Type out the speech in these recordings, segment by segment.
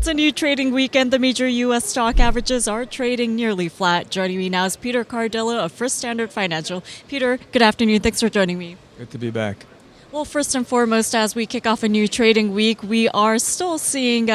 It's a new trading weekend. The major U.S. stock averages are trading nearly flat. Joining me now is Peter Cardillo of First Standard Financial. Peter, good afternoon. Thanks for joining me. Good to be back. Well, first and foremost, as we kick off a new trading week, we are still seeing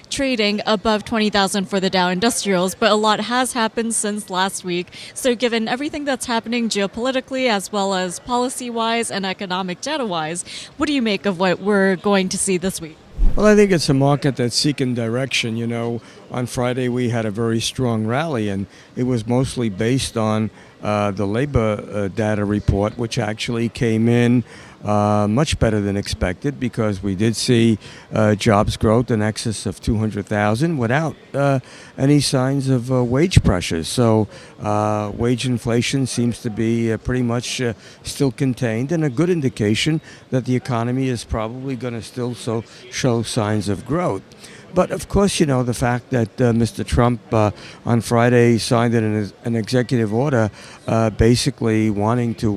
trading above 20,000 for the Dow Industrials, but a lot has happened since last week. So given everything that's happening geopolitically as well as policy-wise and economic data-wise, what do you make of what we're going to see this week? Well, I think it's a market that's seeking direction. You know, on Friday we had a very strong rally, and it was mostly based on the labor data report, which actually came in much better than expected, because we did see jobs growth in excess of 200,000 without any signs of wage pressures. So wage inflation seems to be pretty much still contained, and a good indication that the economy is probably going to still show signs of growth. But of course, you know, the fact that Mr. Trump on Friday signed an executive order basically wanting to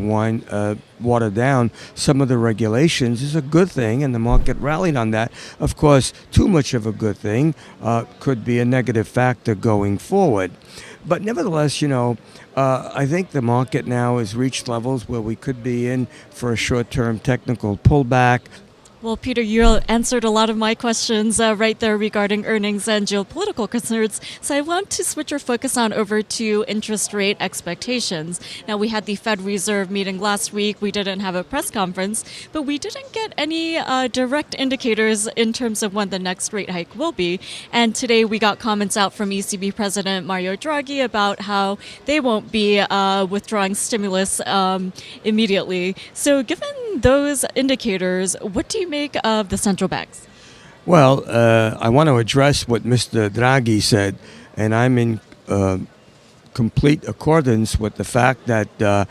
water down some of the regulations is a good thing, and the market rallied on that. Of course, too much of a good thing could be a negative factor going forward. But nevertheless, you know, I think the market now has reached levels where we could be in for a short-term technical pullback. Well, Peter, you answered a lot of my questions right there regarding earnings and geopolitical concerns. So I want to switch our focus on over to interest rate expectations. Now, we had the Fed Reserve meeting last week. We didn't have a press conference, but we didn't get any direct indicators in terms of when the next rate hike will be. And today we got comments out from ECB President Mario Draghi about how they won't be withdrawing stimulus immediately. So given those indicators, what do you make of the central banks? Well, I want to address what Mr. Draghi said, and I'm in complete accordance with the fact that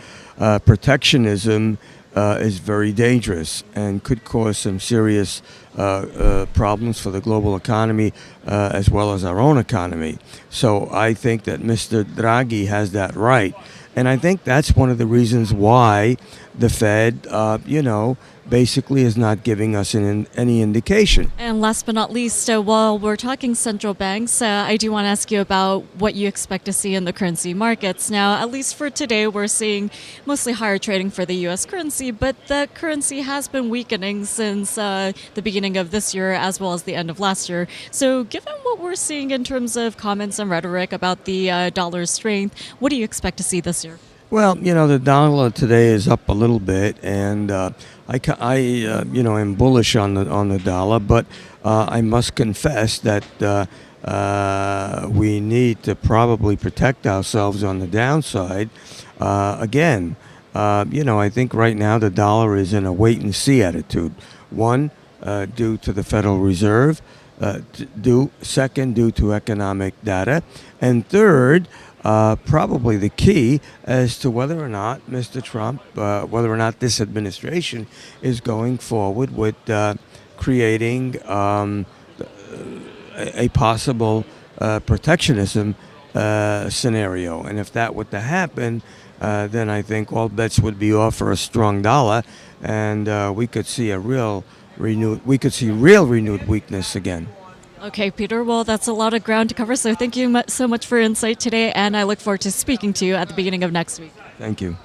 protectionism is very dangerous and could cause some serious problems for the global economy as well as our own economy. So I think that Mr. Draghi has that right. And I think that's one of the reasons why the Fed, basically is not giving us any indication. And last but not least, while we're talking central banks, I do want to ask you about what you expect to see in the currency markets. Now, at least for today, we're seeing mostly higher trading for the U.S. currency, but the currency has been weakening since the beginning of this year as well as the end of last year. So given what we're seeing in terms of comments and rhetoric about the dollar's strength, what do you expect to see this year? Well, you know, the dollar today is up a little bit, and I am bullish on the dollar, but I must confess that we need to probably protect ourselves on the downside. Again, I think right now the dollar is in a wait-and-see attitude. One, due to the Federal Reserve. Second, due to economic data. And third, probably the key as to whether or not Mr. Trump, whether or not this administration is going forward with creating a possible protectionism scenario. And if that were to happen, then I think all bets would be off for a strong dollar, and we could see real renewed weakness again. Okay, Peter, well, that's a lot of ground to cover, so thank you so much for your insight today, and I look forward to speaking to you at the beginning of next week. Thank you.